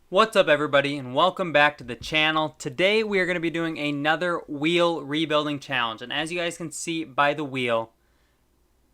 What's up everybody and welcome back to the channel. Today we are going to be doing another wheel rebuilding challenge, and as you guys can see by the wheel,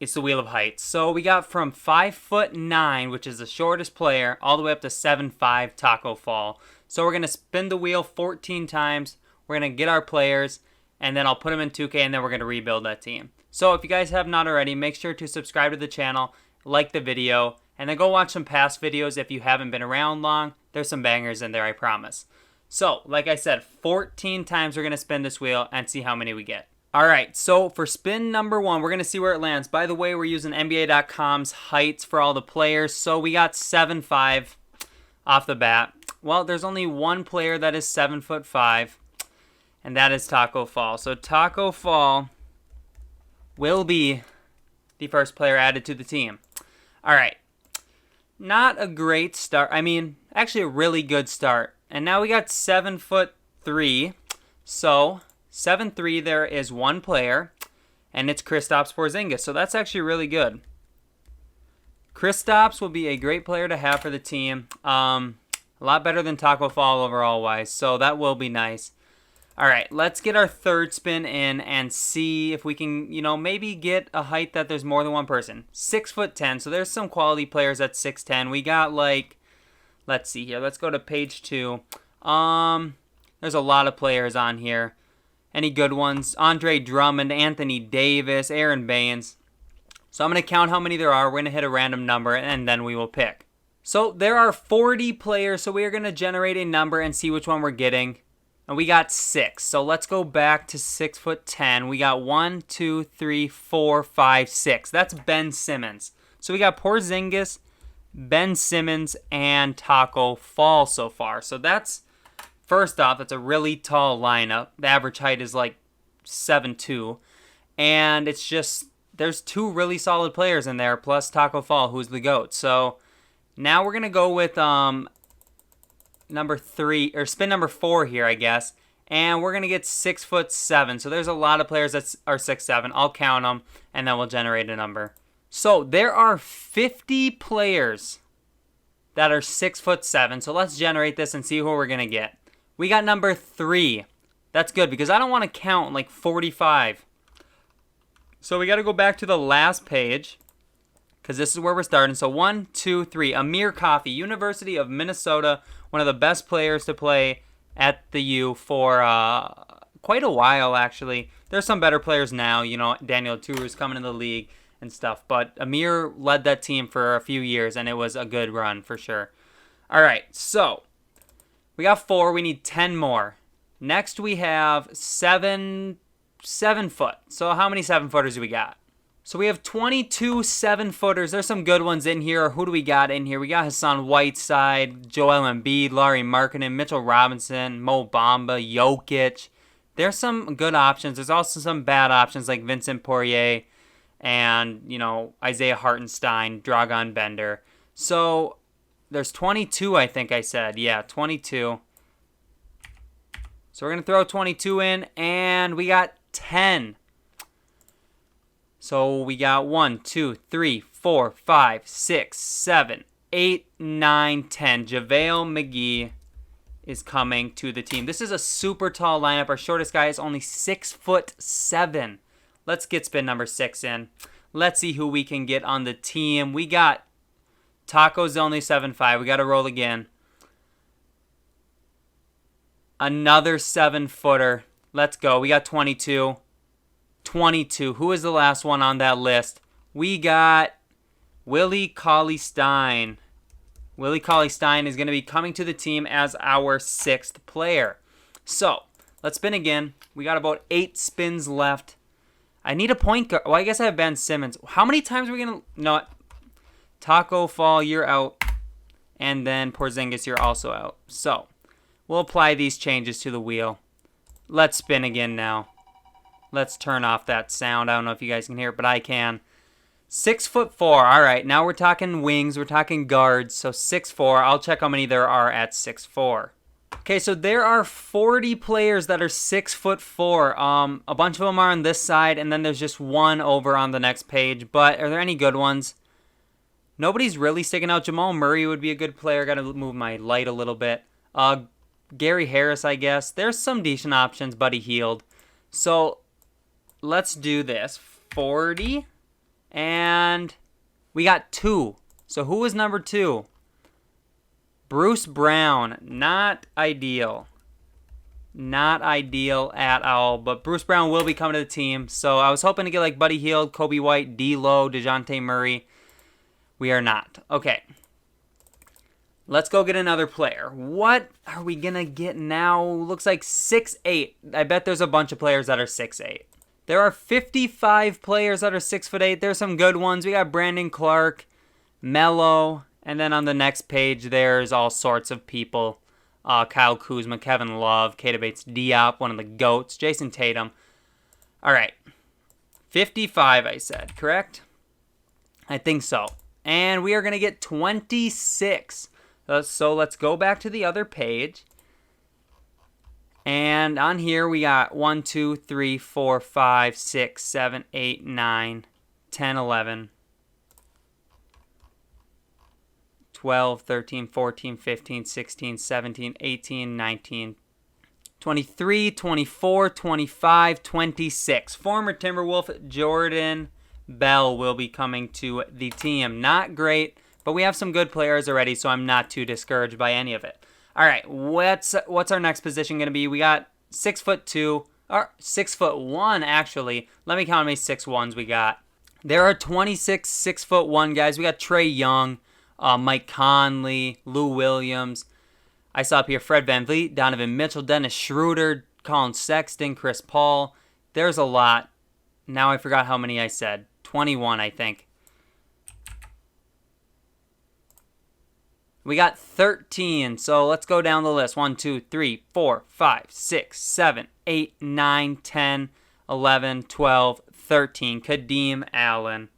it's the wheel of height. So we got from 5'9", which is the shortest player, all the way up to 7'5", Taco Fall. So we're going to spin the wheel 14 times, we're going to get our players, and then I'll put them in 2K and then we're going to rebuild that team. So if you guys have not already, make sure to subscribe to the channel, like the video, and then go watch some past videos if you haven't been around long. There's some bangers in there, I promise. So, like I said, 14 times we're going to spin this wheel and see how many we get. Alright, so for spin number 1, we're going to see where it lands. By the way, we're using NBA.com's heights for all the players. So we got 7'5" off the bat. Well, there's only one player that is 7'5", and that is Taco Fall. So Taco Fall will be the first player added to the team. Alright. Not a great start. I mean, actually a really good start. And now we got 7'3". So 7'3", there is one player, and it's Kristaps Porzingis. So that's actually really good. Kristaps will be a great player to have for the team. A lot better than Taco Fall overall wise. So that will be nice. All right, let's get our third spin in and see if we can, maybe get a height that there's more than one person. 6'10", so there's some quality players at 6'10". We got let's see here. Let's go to page 2. There's a lot of players on here. Any good ones? Andre Drummond, Anthony Davis, Aaron Baines. So I'm going to count how many there are. We're going to hit a random number, and then we will pick. So there are 40 players, so we are going to generate a number and see which one we're getting. And we got 6. So let's go back to 6'10". We got 1, 2, 3, 4, 5, 6. That's Ben Simmons. So we got Porzingis, Ben Simmons, and Taco Fall so far. So that's, first off, that's a really tall lineup. The average height is like 7'2". And it's just, there's 2 really solid players in there, plus Taco Fall, who's the GOAT. So now we're going to go with number 3, or spin number 4 here, I guess. And we're going to get 6'7". So there's a lot of players that are 6'7". I'll count them, and then we'll generate a number. So there are 50 players that are 6'7". So let's generate this and see who we're going to get. We got number 3. That's good, because I don't want to count like 45. So we got to go back to the last page, because this is where we're starting. So 1, 2, 3. Amir Coffey, University of Minnesota, one of the best players to play at the U for quite a while, actually. There's some better players now. Daniel Tour's coming in the league and stuff. But Amir led that team for a few years, and it was a good run for sure. All right, so we got 4. We need 10 more. Next, we have 7 foot. So how many 7-footers do we got? So we have 22 7-footers. There's some good ones in here. Who do we got in here? We got Hassan Whiteside, Joel Embiid, Larry Markkinen, Mitchell Robinson, Mo Bamba, Jokic. There's some good options. There's also some bad options like Vincent Poirier and, Isaiah Hartenstein, Dragan Bender. So there's 22, I think I said. Yeah, 22. So we're going to throw 22 in, and we got 10. So we got 1, 2, 3, 4, 5, 6, 7, 8, 9, 10. JaVale McGee is coming to the team. This is a super tall lineup. Our shortest guy is only 6'7". Let's get spin number 6 in. Let's see who we can get on the team. We got Taco's only 7'5". We got to roll again. Another 7-footer. Let's go. We got 22. 22. Who is the last one on that list? We got Willie Cauley-Stein. Willie Cauley-Stein is going to be coming to the team as our 6th player. So, let's spin again. We got about 8 spins left. I need a point guard. Well, I guess I have Ben Simmons. How many times are we going to... No. Taco Fall, you're out. And then Porzingis, you're also out. So, we'll apply these changes to the wheel. Let's spin again now. Let's turn off that sound. I don't know if you guys can hear it, but I can. 6'4". All right, now we're talking wings. We're talking guards. So 6'4". I'll check how many there are at 6'4". Okay, so there are 40 players that are 6'4". A bunch of them are on this side, and then there's just one over on the next page. But are there any good ones? Nobody's really sticking out. Jamal Murray would be a good player. Got to move my light a little bit. Gary Harris, I guess. There's some decent options. Buddy Hield. So let's do this. 40. And we got 2. So who is number 2? Bruce Brown. Not ideal. Not ideal at all. But Bruce Brown will be coming to the team. So I was hoping to get like Buddy Hield, Kobe White, D'Lo, DeJounte Murray. We are not. Okay. Let's go get another player. What are we going to get now? Looks like 6'8". I bet there's a bunch of players that are 6'8". There are 55 players that are 6'8". There's some good ones. We got Brandon Clark, Melo, and then on the next page, there's all sorts of people. Kyle Kuzma, Kevin Love, Keita Bates-Diop, one of the GOATs, Jason Tatum. All right. 55, I said, correct? I think so. And we are going to get 26. So let's go back to the other page. And on here we got 1, 2, 3, 4, 5, 6, 7, 8, 9, 10, 11, 12, 13, 14, 15, 16, 17, 18, 19, 23, 24, 25, 26. Former Timberwolf Jordan Bell will be coming to the team. Not great, but we have some good players already, so I'm not too discouraged by any of it. All right, what's our next position going to be? We got 6'2", or 6'1", actually. Let me count how many 6'1s we got. There are 26 6'1" guys. We got Trae Young, Mike Conley, Lou Williams. I saw up here Fred VanVleet, Donovan Mitchell, Dennis Schroeder, Colin Sexton, Chris Paul. There's a lot. Now I forgot how many I said. 21, I think. We got 13, so let's go down the list. 1, 2, 3, 4, 5, 6, 7, 8, 9, 10, 11, 12, 13. Kadeem Allen.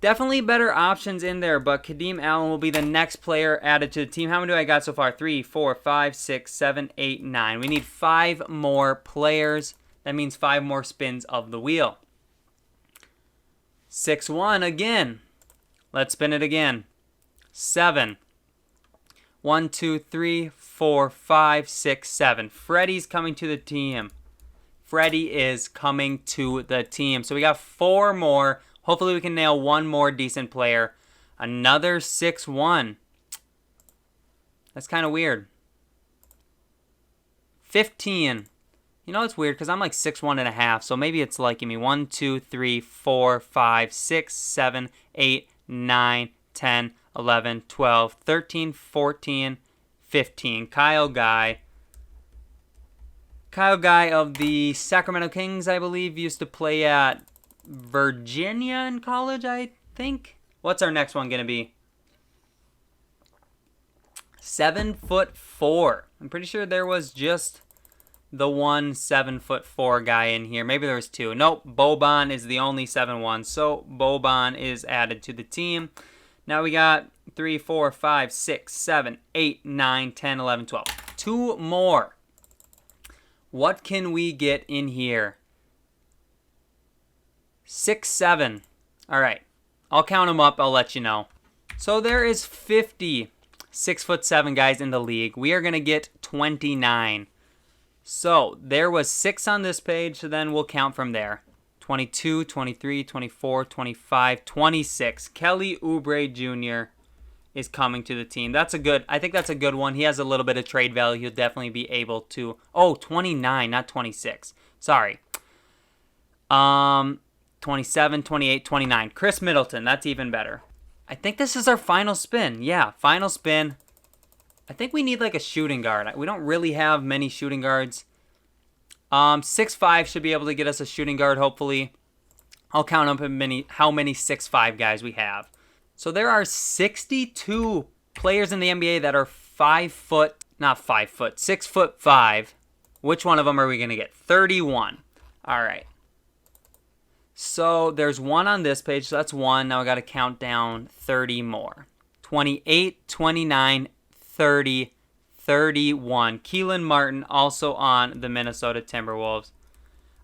Definitely better options in there, but Kadeem Allen will be the next player added to the team. How many do I got so far? 3, 4, 5, 6, 7, 8, 9. We need 5 more players. That means 5 more spins of the wheel. 6-1 again. Let's spin it again. 7. 1, 2, 3, 4, 5, 6, 7. Freddie's coming to the team. Freddie is coming to the team. So we got 4 more. Hopefully we can nail 1 more decent player. Another 6-1. That's kind of weird. 15. You know, it's weird because I'm like 6'1.5", so maybe it's liking me. 1, 2, 3, 4, 5, 6, 7, 8, 9, 10, 11, 12, 13, 14, 15. Kyle Guy. Kyle Guy of the Sacramento Kings, I believe, used to play at Virginia in college, I think. What's our next one going to be? 7'4". I'm pretty sure there was just the one 7'4" guy in here. Maybe there was 2. Nope, Boban is the only 7'1", so Boban is added to the team. Now we got 3, 4, 5, 6, 7, 8, 9, 10, 11, 12. 2 more. What can we get in here? 6, 7. All right. I'll count them up. I'll let you know. So there is 50 6'7" guys in the league. We are going to get 29. So there was 6 on this page, so then we'll count from there. 22, 23, 24, 25, 26. Kelly Oubre Jr. is coming to the team. I think that's a good one. He has a little bit of trade value. He'll definitely be able to. Oh, 29, not 26. Sorry. 27, 28, 29. Chris Middleton, that's even better. I think this is our final spin. Yeah, final spin. I think we need like a shooting guard. We don't really have many shooting guards. 6'5" should be able to get us a shooting guard, hopefully. I'll count up how many 6'5" guys we have. So there are 62 players in the NBA that are 6'5". Which one of them are we going to get? 31. All right. So there's 1 on this page, so that's 1. Now I got to count down 30 more. 28, 29, 30, 31. Keelan Martin also on the Minnesota Timberwolves.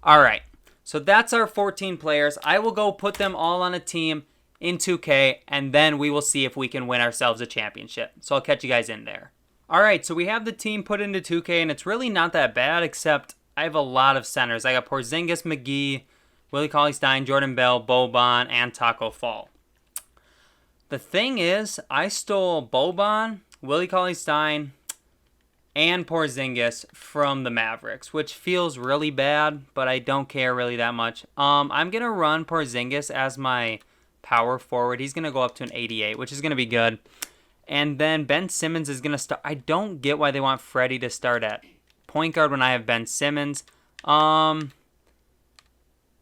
All right. So that's our 14 players. I will go put them all on a team in 2K, and then we will see if we can win ourselves a championship. So I'll catch you guys in there. Alright, so we have the team put into 2K, and it's really not that bad, except I have a lot of centers. I got Porzingis, McGee, Willie Cauley-Stein, Jordan Bell, Boban, and Taco Fall. The thing is, I stole Boban, Willie Cauley-Stein, and Porzingis from the Mavericks, which feels really bad, but I don't care really that much. I'm going to run Porzingis as my power forward. He's going to go up to an 88, which is going to be good. And then Ben Simmons is going to start. I don't get why they want Freddie to start at point guard when I have Ben Simmons. What am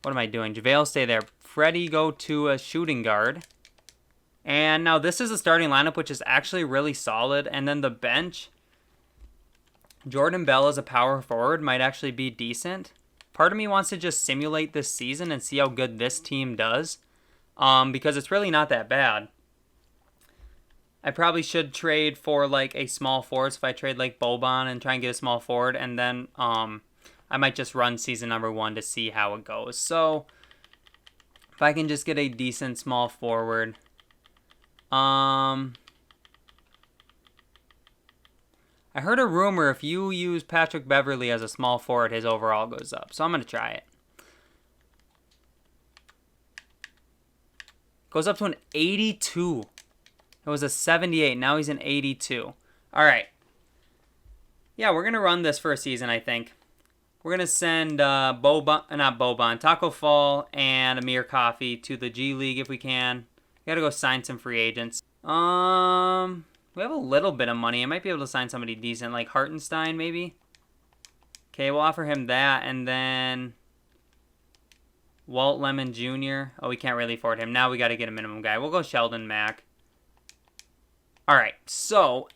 I doing? JaVale, stay there. Freddie, go to a shooting guard. And now this is a starting lineup, which is actually really solid. And then the bench, Jordan Bell as a power forward might actually be decent. Part of me wants to just simulate this season and see how good this team does. Because it's really not that bad. I probably should trade for like a small forward. So if I trade like Boban and try and get a small forward, and then I might just run season number 1 to see how it goes. So if I can just get a decent small forward, I heard a rumor if you use Patrick Beverley as a small forward, his overall goes up. So I'm gonna try it. Goes up to an 82. It was a 78. Now he's an 82. All right. Yeah, we're going to run this for a season, I think. We're going to send Taco Fall and Amir Coffey to the G League if we can. We got to go sign some free agents. We have a little bit of money. I might be able to sign somebody decent, like Hartenstein maybe. Okay, we'll offer him that, and then Walt Lemon Jr. Oh, we can't really afford him. Now we got to get a minimum guy. We'll go Sheldon Mack. All right, so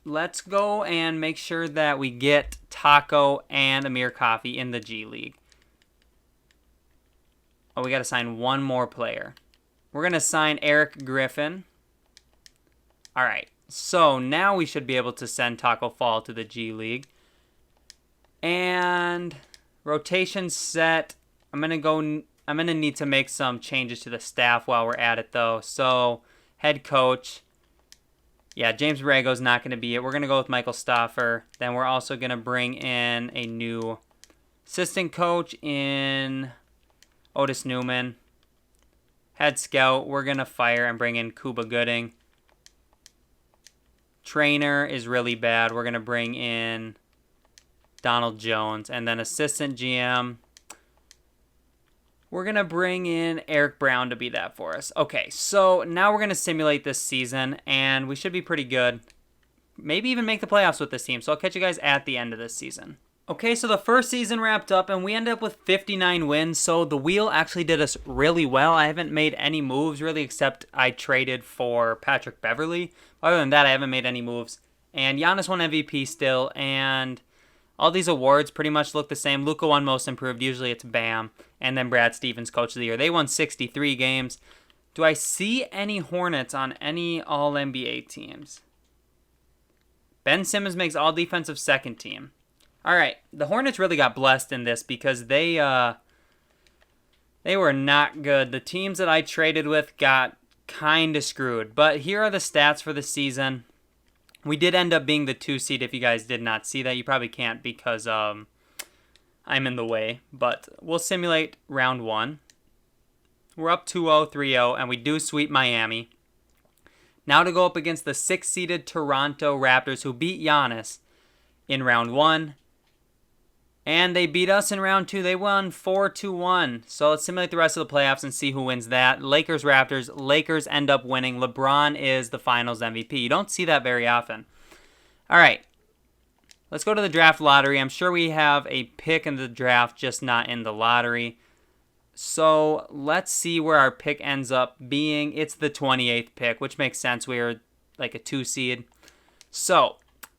let's go and make sure that we get Taco and Amir Coffey in the G League. Oh, we got to sign one more player. We're going to sign Eric Griffin. All right, so now we should be able to send Taco Fall to the G League. And rotation set. I'm going to need to make some changes to the staff while we're at it, though. So, head coach. Yeah, James Borrego's not going to be it. We're going to go with Michael Stauffer. Then we're also going to bring in a new assistant coach in Otis Newman. Head scout, we're going to fire and bring in Cuba Gooding. Trainer is really bad. We're going to bring in Donald Jones. And then assistant GM, we're going to bring in Eric Brown to be that for us. Okay, so now we're going to simulate this season, and we should be pretty good. Maybe even make the playoffs with this team, so I'll catch you guys at the end of this season. Okay, so the first season wrapped up, and we ended up with 59 wins, so the wheel actually did us really well. I haven't made any moves, really, except I traded for Patrick Beverley. Other than that, I haven't made any moves. And Giannis won MVP still, and all these awards pretty much look the same. Luka won Most Improved. Usually it's Bam. And then Brad Stevens, Coach of the Year. They won 63 games. Do I see any Hornets on any All-NBA teams? Ben Simmons makes All Defensive Second Team. All right. The Hornets really got blessed in this because they were not good. The teams that I traded with got kind of screwed. But here are the stats for the season. We did end up being the 2 seed. If you guys did not see that, you probably can't because I'm in the way. But we'll simulate round 1. We're up 2-0, 3-0, and we do sweep Miami. Now to go up against the 6-seeded Toronto Raptors, who beat Giannis in round 1. And they beat us in round 2. They won 4-1. So let's simulate the rest of the playoffs and see who wins that. Lakers, Raptors. Lakers end up winning. LeBron is the finals MVP. You don't see that very often. All right. Let's go to the draft lottery. I'm sure we have a pick in the draft, just not in the lottery. So let's see where our pick ends up being. It's the 28th pick, which makes sense. We are like a 2 seed. So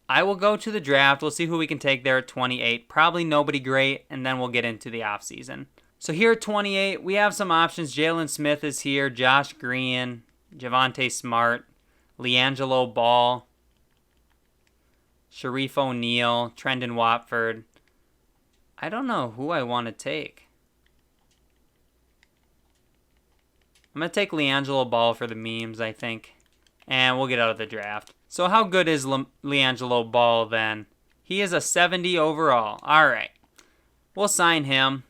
I will go to the draft. We'll see who we can take there at 28. Probably nobody great, and then we'll get into the offseason. So here at 28, we have some options. Jalen Smith is here, Josh Green, Javonte Smart, LiAngelo Ball, Sharif O'Neal, Trendon Watford. I don't know who I want to take. I'm going to take LiAngelo Ball for the memes, I think. And we'll get out of the draft. So how good is LiAngelo Ball then? He is a 70 overall. All right. We'll sign him.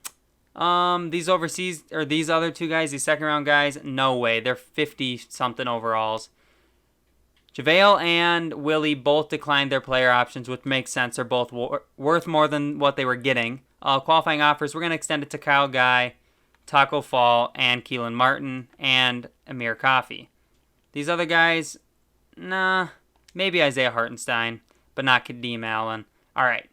These overseas, or these other two guys, these second round guys, no way. They're 50-something overalls. JaVale and Willie both declined their player options, which makes sense. They're both worth more than what they were getting. Qualifying offers, we're going to extend it to Kyle Guy, Taco Fall, and Keelan Martin, and Amir Coffey. These other guys, nah, maybe Isaiah Hartenstein, but not Kadeem Allen. All right.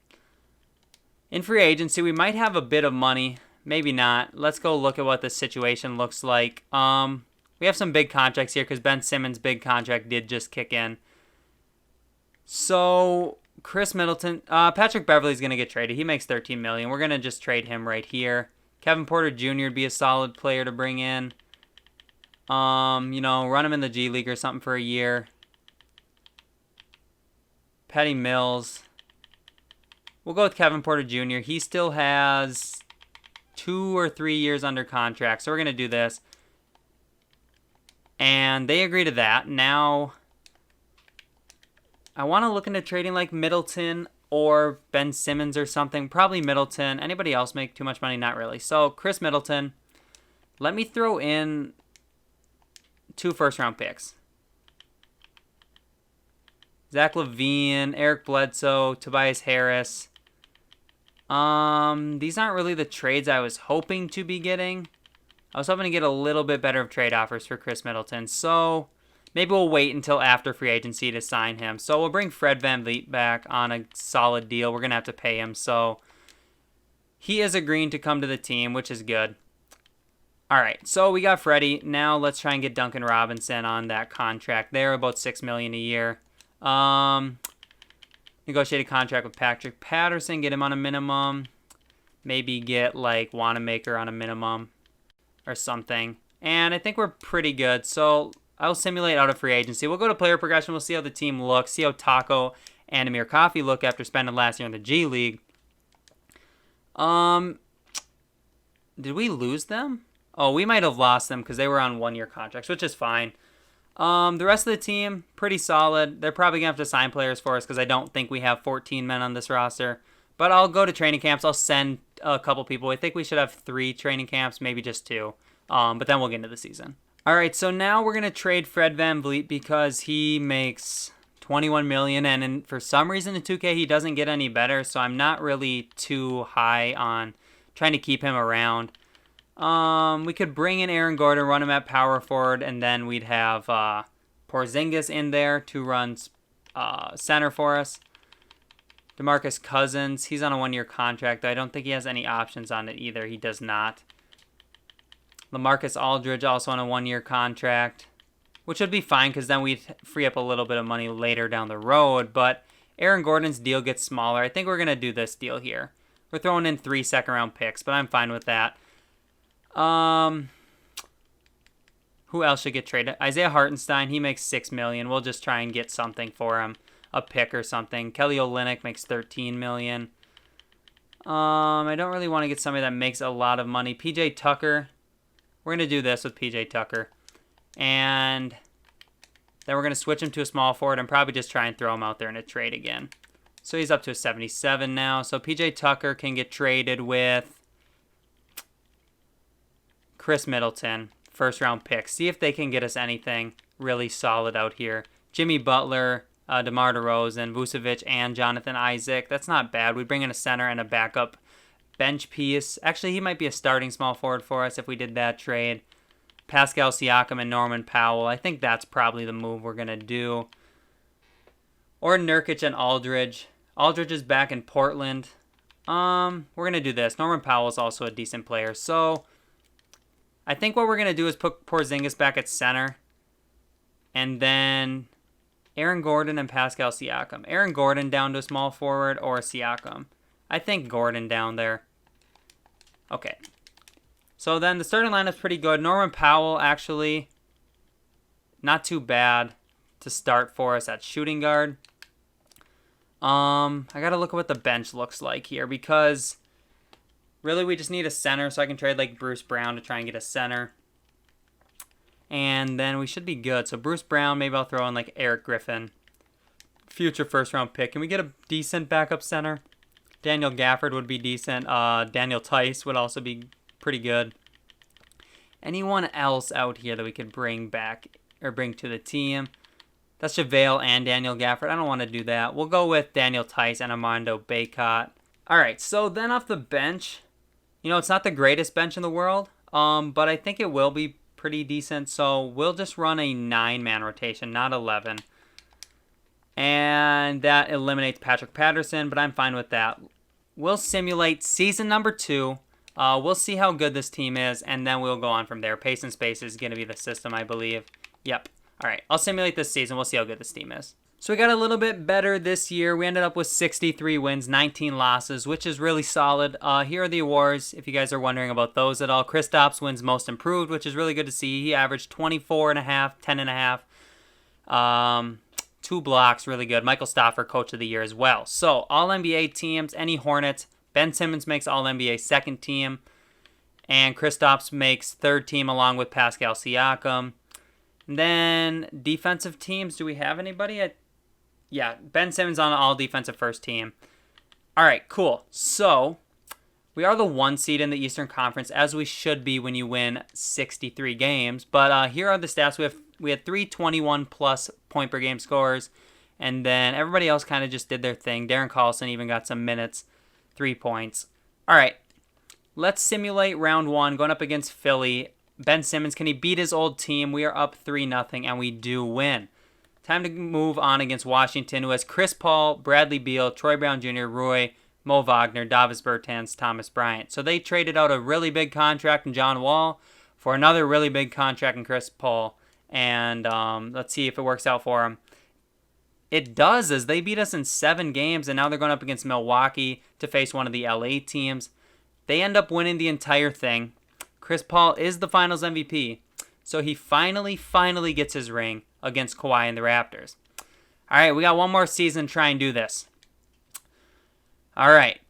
In free agency, we might have a bit of money. Maybe not. Let's go look at what the situation looks like. We have some big contracts here because Ben Simmons' big contract did just kick in. So, Chris Middleton, Patrick Beverley's going to get traded. He makes $13 million. We're going to just trade him right here. Kevin Porter Jr. would be a solid player to bring in. Run him in the G League or something for a year. Patty Mills. We'll go with Kevin Porter Jr. He still has 2 or 3 years under contract. So we're going to do this. And they agree to that. Now, I want to look into trading like Middleton or Ben Simmons or something. Probably Middleton. Anybody else make too much money? Not really. So, Chris Middleton. Let me throw in 2 first-round picks. Zach LaVine, Eric Bledsoe, Tobias Harris. These aren't really the trades I was hoping to be getting. I was hoping to get a little bit better of trade offers for Chris Middleton. So maybe we'll wait until after free agency to sign him. So we'll bring Fred VanVleet back on a solid deal. We're going to have to pay him. So he is agreeing to come to the team, which is good. All right, so we got Freddie. Now let's try and get Duncan Robinson on that contract. They're about $6 million a year. Negotiate a contract with Patrick Patterson, get him on a minimum. Maybe get like Wanamaker on a minimum or something. And I think we're pretty good. So I'll simulate out of free agency. We'll go to player progression. We'll see how the team looks. See how Taco and Amir Coffey look after spending last year in the G League. Did we lose them? Oh, we might have lost them because they were on 1-year contracts, which is fine. The rest of the team, pretty solid. They're probably going to have to sign players for us because I don't think we have 14 men on this roster. But I'll go to training camps. I'll send a couple people. I think we should have 3 training camps, maybe just 2. But then we'll get into the season. All right, so now we're going to trade Fred VanVleet because he makes $21 million. And for some reason in 2K, he doesn't get any better. So I'm not really too high on trying to keep him around. We could bring in Aaron Gordon, run him at power forward, and then we'd have Porzingis in there to run center for us. DeMarcus Cousins, he's on a 1-year contract. I don't think he has any options on it either. He does not. LaMarcus Aldridge also on a 1-year contract, which would be fine because then we'd free up a little bit of money later down the road. But Aaron Gordon's deal gets smaller. I think we're going to do this deal here. We're throwing in 3 second-round picks, but I'm fine with that. Who else should get traded? Isaiah Hartenstein, he makes $6 million. We'll just try and get something for him, a pick or something. Kelly Olynyk makes $13 million. I don't really want to get somebody that makes a lot of money. PJ Tucker, we're gonna do this with PJ Tucker, and then we're gonna switch him to a small forward and probably just try and throw him out there in a trade again. So he's up to a 77 now. So PJ Tucker can get traded with Chris Middleton, first-round pick. See if they can get us anything really solid out here. Jimmy Butler, DeMar DeRozan, Vucevic, and Jonathan Isaac. That's not bad. We bring in a center and a backup bench piece. Actually, he might be a starting small forward for us if we did that trade. Pascal Siakam and Norman Powell. I think that's probably the move we're going to do. Or Nurkic and Aldridge. Aldridge is back in Portland. We're going to do this. Norman Powell is also a decent player. So I think what we're going to do is put Porzingis back at center. And then Aaron Gordon and Pascal Siakam. Aaron Gordon down to a small forward or Siakam. I think Gordon down there. Okay. So then the starting lineup's pretty good. Norman Powell, actually, not too bad to start for us at shooting guard. I got to look at what the bench looks like here because really we just need a center so I can trade like Bruce Brown to try and get a center. And then we should be good. So Bruce Brown, maybe I'll throw in like Eric Griffin. Future first round pick. Can we get a decent backup center? Daniel Gafford would be decent. Daniel Tice would also be pretty good. Anyone else out here that we could bring back or bring to the team? That's JaVale and Daniel Gafford. I don't want to do that. We'll go with Daniel Tice and Armando Bacot. All right, so then off the bench, it's not the greatest bench in the world, but I think it will be pretty decent. So we'll just run a 9-man rotation, not 11. And that eliminates Patrick Patterson, but I'm fine with that. We'll simulate season number 2. We'll see how good this team is, and then we'll go on from there. Pace and space is going to be the system, I believe. Yep. All right, I'll simulate this season. We'll see how good this team is. So we got a little bit better this year. We ended up with 63 wins, 19 losses, which is really solid. Here are the awards, if you guys are wondering about those at all. Kristaps wins most improved, which is really good to see. He averaged 24.5, 10.5. 2 blocks, really good. Michael Stoffer, Coach of the Year as well. So, All-NBA teams, any Hornets. Ben Simmons makes All-NBA second team. And Kristaps makes third team along with Pascal Siakam. And then defensive teams, do we have anybody? Yeah, Ben Simmons on all defensive first team. All right, cool. So, we are the 1 seed in the Eastern Conference, as we should be when you win 63 games. But here are the stats. We had 3 21-plus point per game scorers, and then everybody else kind of just did their thing. Darren Collison even got some minutes, 3 points. All right, let's simulate round 1, going up against Philly. Ben Simmons, can he beat his old team? We are up 3-0, and we do win. Time to move on against Washington, who has Chris Paul, Bradley Beal, Troy Brown Jr., Roy, Mo Wagner, Davis Bertans, Thomas Bryant. So they traded out a really big contract in John Wall for another really big contract in Chris Paul. And let's see if it works out for him. It does, as they beat us in 7 games, and now they're going up against Milwaukee to face one of the LA teams. They end up winning the entire thing. Chris Paul is the Finals MVP, so he finally gets his ring against Kawhi and the Raptors. All right, we got one more season to try and do this. All right.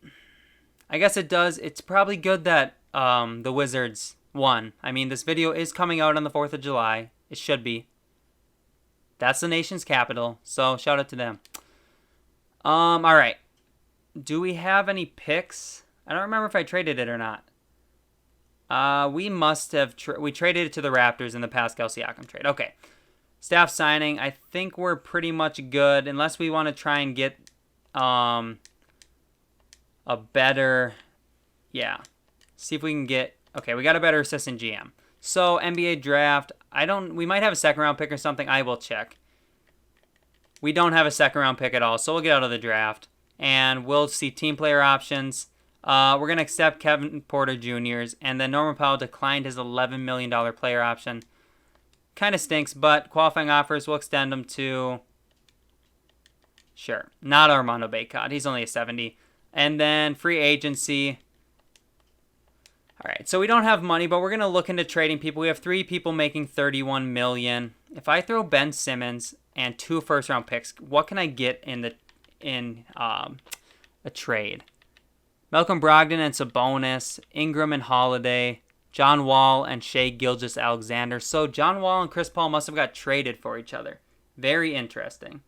I guess it does. It's probably good that the Wizards won. I mean, this video is coming out on the 4th of July. It should be. That's the nation's capital, so shout out to them. All right. Do we have any picks? I don't remember if I traded it or not. We must have. We traded it to the Raptors in the Pascal Siakam trade. Okay. Staff signing. I think we're pretty much good, unless we want to try and get a better. Yeah. See if we can get. Okay, we got a better assistant GM. So NBA draft. We might have a second round pick or something. I will check. We don't have a second round pick at all, so we'll get out of the draft. And we'll see team player options. We're going to accept Kevin Porter Jr.'s, and then Norman Powell declined his $11 million player option. Kind of stinks, but qualifying offers, we'll extend them to... Sure, not Armando Bacot. He's only a 70. And then free agency. All right, so we don't have money, but we're going to look into trading people. We have 3 people making $31 million. If I throw Ben Simmons and 2 first-round picks, what can I get in a trade? Malcolm Brogdon and Sabonis, Ingram and Holiday, John Wall and Shai Gilgeous-Alexander. So John Wall and Chris Paul must have got traded for each other. Very interesting.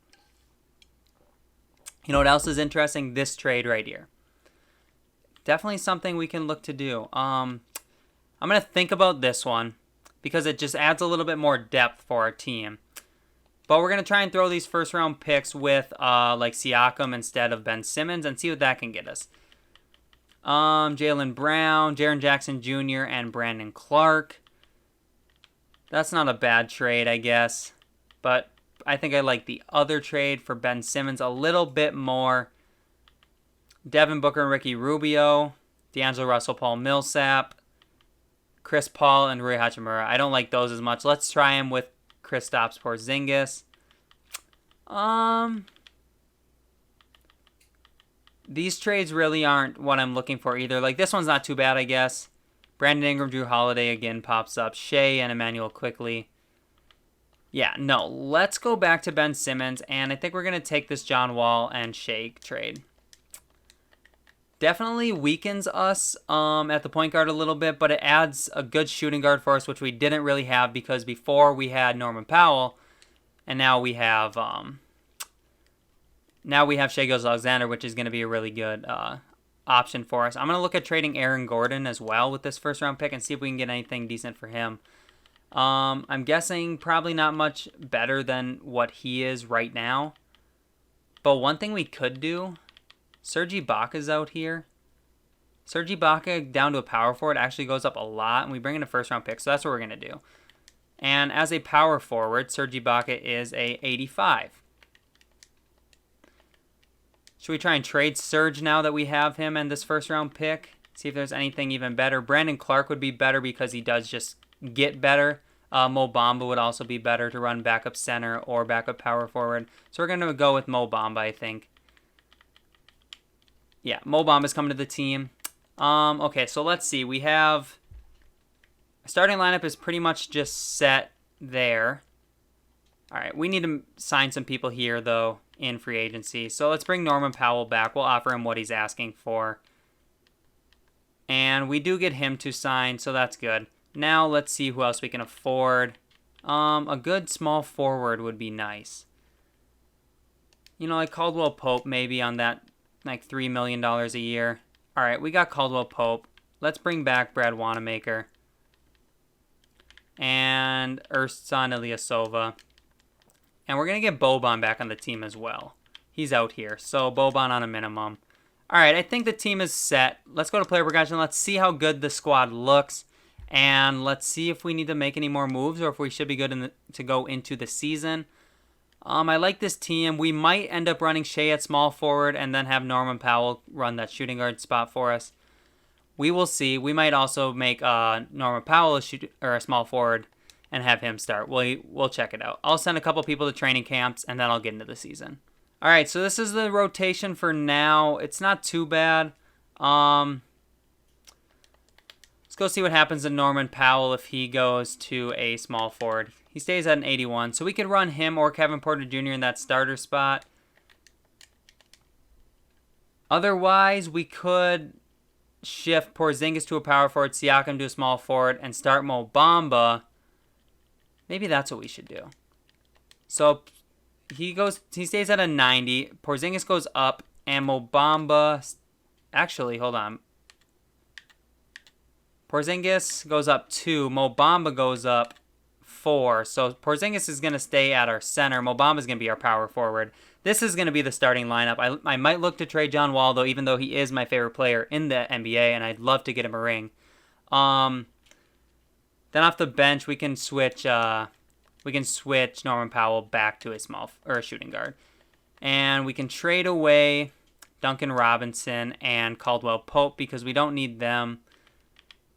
You know what else is interesting? This trade right here. Definitely something we can look to do. I'm going to think about this one because it just adds a little bit more depth for our team. But we're going to try and throw these first-round picks with like Siakam instead of Ben Simmons and see what that can get us. Jaylen Brown, Jaren Jackson Jr., and Brandon Clark. That's not a bad trade, I guess. But I think I like the other trade for Ben Simmons a little bit more. Devin Booker and Ricky Rubio, D'Angelo Russell, Paul Millsap, Chris Paul, and Rui Hachimura. I don't like those as much. Let's try him with Kristaps Porzingis. These trades really aren't what I'm looking for either. Like, this one's not too bad, I guess. Brandon Ingram, Drew Holiday again pops up. Shea and Emmanuel quickly. Yeah, no. Let's go back to Ben Simmons, and I think we're going to take this John Wall and Shea trade. definitely weakens us at the point guard a little bit, but it adds a good shooting guard for us, which we didn't really have because before we had Norman Powell, and now we have Shai Gilgeous-Alexander, which is going to be a really good option for us. I'm going to look at trading Aaron Gordon as well with this first round pick and see if we can get anything decent for him. I'm guessing probably not much better than what he is right now. But one thing we could do, Serge Ibaka's out here. Serge Ibaka down to a power forward actually goes up a lot, and we bring in a first round pick, so that's what we're going to do. And as a power forward, Serge Ibaka is a 85. Should we try and trade Serge now that we have him and this first round pick? See if there's anything even better. Brandon Clark would be better because he does just get better. Mo Bamba would also be better to run backup center or backup power forward. So we're going to go with Mo Bamba, I think. Yeah, Mo Bamba's coming to the team. Okay, so let's see. We have... Starting lineup is pretty much just set there. All right, we need to sign some people here, though, in free agency. So let's bring Norman Powell back. We'll offer him what he's asking for. And we do get him to sign, so that's good. Now let's see who else we can afford. A good small forward would be nice. You know, like Caldwell Pope maybe on that, like $3 million a year. All right, we got Caldwell Pope. Let's bring back Brad Wanamaker. And Ersan Ilyasova. And we're going to get Boban back on the team as well. He's out here, so Boban on a minimum. All right, I think the team is set. Let's go to player progression. Let's see how good the squad looks. And let's see if we need to make any more moves or if we should be good to go into the season. I like this team. We might end up running Shai at small forward and then have Norman Powell run that shooting guard spot for us. We will see. We might also make Norman Powell a small forward and have him start. We'll check it out. I'll send a couple people to training camps, and then I'll get into the season. All right, so this is the rotation for now. It's not too bad. Let's go see what happens to Norman Powell if he goes to a small forward. He stays at an 81, so we could run him or Kevin Porter Jr. in that starter spot. Otherwise, we could shift Porzingis to a power forward, Siakam to a small forward, and start Mo Bamba. Maybe that's what we should do. So he stays at a 90. Porzingis goes up, and Mo Bamba. Actually, hold on. Porzingis goes up 2. Mo Bamba goes up 4. So Porzingis is going to stay at our center. Mo Bamba is going to be our power forward. This is going to be the starting lineup. I might look to trade John Wall, though, even though he is my favorite player in the NBA, and I'd love to get him a ring. Then off the bench, we can switch Norman Powell back to a shooting guard, and we can trade away Duncan Robinson and Caldwell Pope because we don't need them.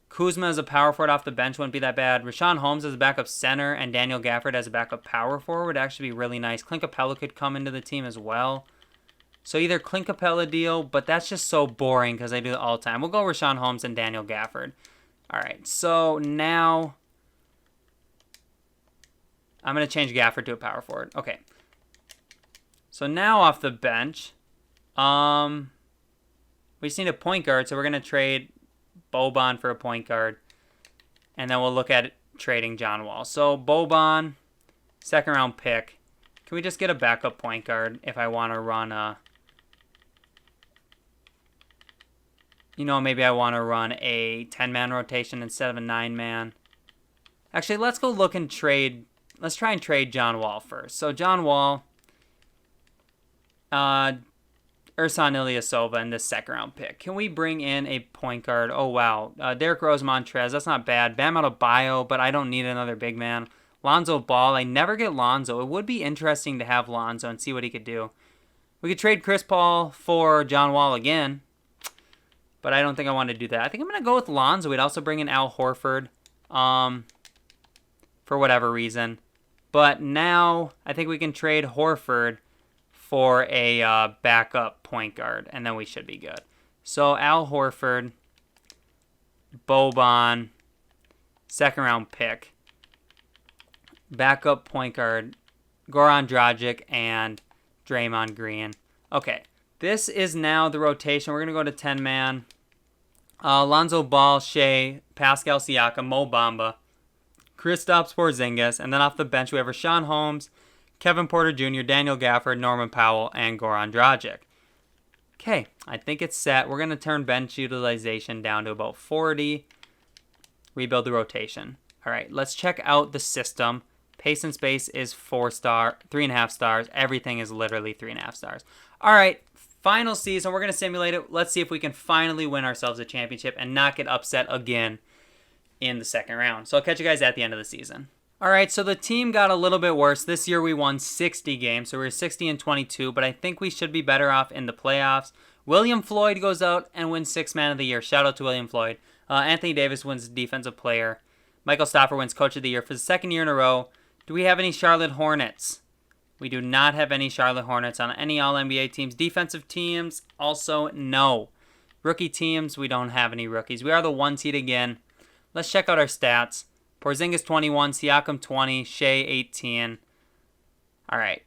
Kuzma as a power forward off the bench wouldn't be that bad. Rashawn Holmes as a backup center and Daniel Gafford as a backup power forward would actually be really nice. Clint Capella could come into the team as well. So either Clint Capella deal, but that's just so boring because I do it all the time. We'll go Rashawn Holmes and Daniel Gafford. All right, so now I'm going to change Gafford to a power forward. Okay. So now off the bench, we just need a point guard, so we're going to trade Boban for a point guard. And then we'll look at trading John Wall. So Boban, second round pick. Can we just get a backup point guard if I want to run maybe I want to run a 10-man rotation instead of a 9-man. Actually, let's go look and trade. Let's try and trade John Wall first. So John Wall, Ersan Ilyasova in this second round pick. Can we bring in a point guard? Oh, wow. Derrick Rose Montrez, that's not bad. Bam Adebayo, but I don't need another big man. Lonzo Ball, I never get Lonzo. It would be interesting to have Lonzo and see what he could do. We could trade Chris Paul for John Wall again, but I don't think I want to do that. I think I'm going to go with Lonzo. We'd also bring in Al Horford for whatever reason. But now I think we can trade Horford for a backup point guard, and then we should be good. So Al Horford, Boban, second round pick, backup point guard, Goran Dragic, and Draymond Green. Okay, This is now the rotation. We're going to go to 10-man. Lonzo Ball, Shea, Pascal Siakam, Mo Bamba, Kristaps Porzingis, and then off the bench we have Rashawn Holmes, Kevin Porter Jr., Daniel Gafford, Norman Powell, and Goran Dragic. Okay, I think it's set. We're going to turn bench utilization down to about 40. Rebuild the rotation. All right, let's check out the system. Pace and space is 3.5 stars. Everything is literally 3.5 stars. All right, final season. We're going to simulate it. Let's see if we can finally win ourselves a championship and not get upset again in the second round. So I'll catch you guys at the end of the season. All right, so the team got a little bit worse. This year we won 60 games, so we were 60-22, but I think we should be better off in the playoffs. William Floyd goes out and wins 6th Man of the Year. Shout out to William Floyd. Anthony Davis wins Defensive Player. Michael Stoffer wins Coach of the Year for the second year in a row. Do we have any Charlotte Hornets? We do not have any Charlotte Hornets on any All-NBA teams. Defensive teams, also no. Rookie teams, we don't have any rookies. We are the 1 seed again. Let's check out our stats. Porzingis 21, Siakam 20, Shea 18. All right.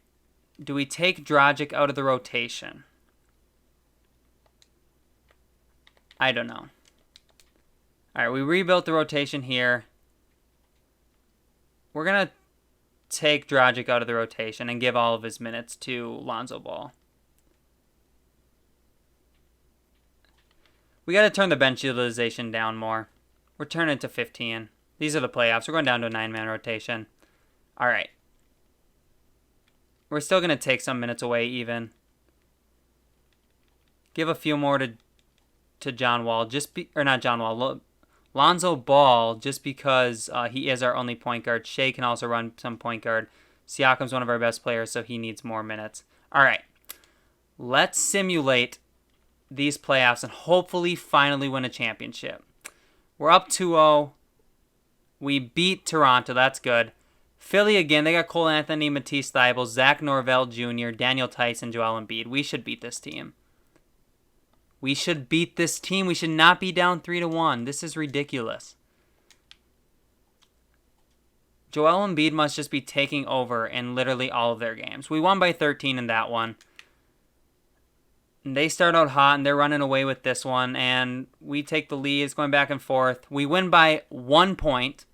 Do we take Dragic out of the rotation? I don't know. All right, we rebuilt the rotation here. We're going to take Dragic out of the rotation and give all of his minutes to Lonzo Ball. We got to turn the bench utilization down more. We're turning it to 15. These are the playoffs. We're going down to a 9-man rotation. All right. We're still going to take some minutes away even. Give a few more to John Wall. Lonzo Ball, just because he is our only point guard. Shea can also run some point guard. Siakam's one of our best players, so he needs more minutes. All right. Let's simulate these playoffs and hopefully finally win a championship. We're up 2-0. We beat Toronto. That's good. Philly again. They got Cole Anthony, Matisse Thybulle, Zach Norvell Jr., Daniel Tice, and Joel Embiid. We should beat this team. We should beat this team. We should not be down 3-1. This is ridiculous. Joel Embiid must just be taking over in literally all of their games. We won by 13 in that one. And they start out hot, and they're running away with this one. And we take the lead. It's going back and forth. We win by 1 point.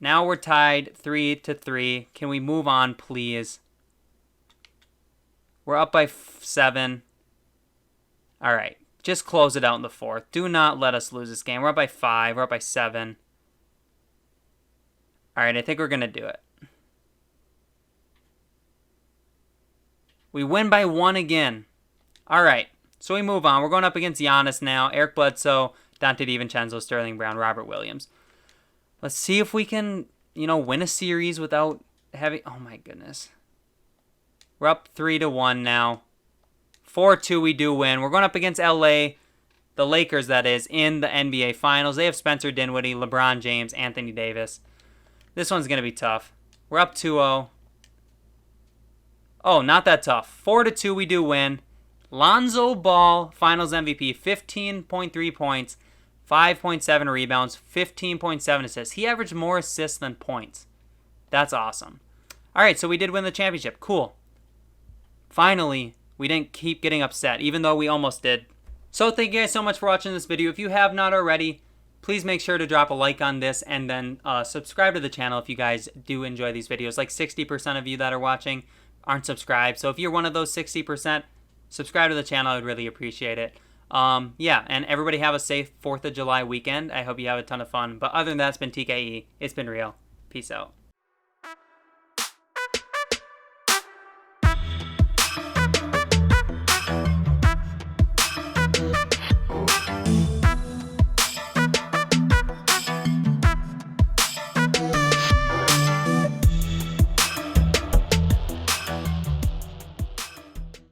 Now we're tied 3-3. Can we move on, please? We're up by 7. All right. Just close it out in the 4th. Do not let us lose this game. We're up by 5. We're up by 7. All right, I think we're going to do it. We win by 1 again. All right, so we move on. We're going up against Giannis now. Eric Bledsoe, Dante DiVincenzo, Sterling Brown, Robert Williams. Let's see if we can, win a series without having... Oh, my goodness. We're up 3-1 now. 4-2 we do win. We're going up against LA, the Lakers that is, in the NBA Finals. They have Spencer Dinwiddie, LeBron James, Anthony Davis. This one's going to be tough. We're up 2-0. Oh, not that tough. 4-2 we do win. Lonzo Ball, Finals MVP, 15.3 points, 5.7 rebounds, 15.7 assists. He averaged more assists than points. That's awesome. All right, so we did win the championship. Cool. Finally, we didn't keep getting upset, even though we almost did. So thank you guys so much for watching this video. If you have not already, please make sure to drop a like on this and then subscribe to the channel if you guys do enjoy these videos. Like 60% of you that are watching aren't subscribed. So if you're one of those 60%, subscribe to the channel. I would really appreciate it. Yeah, and everybody have a safe 4th of July weekend. I hope you have a ton of fun. But other than that, it's been TKE. It's been real. Peace out.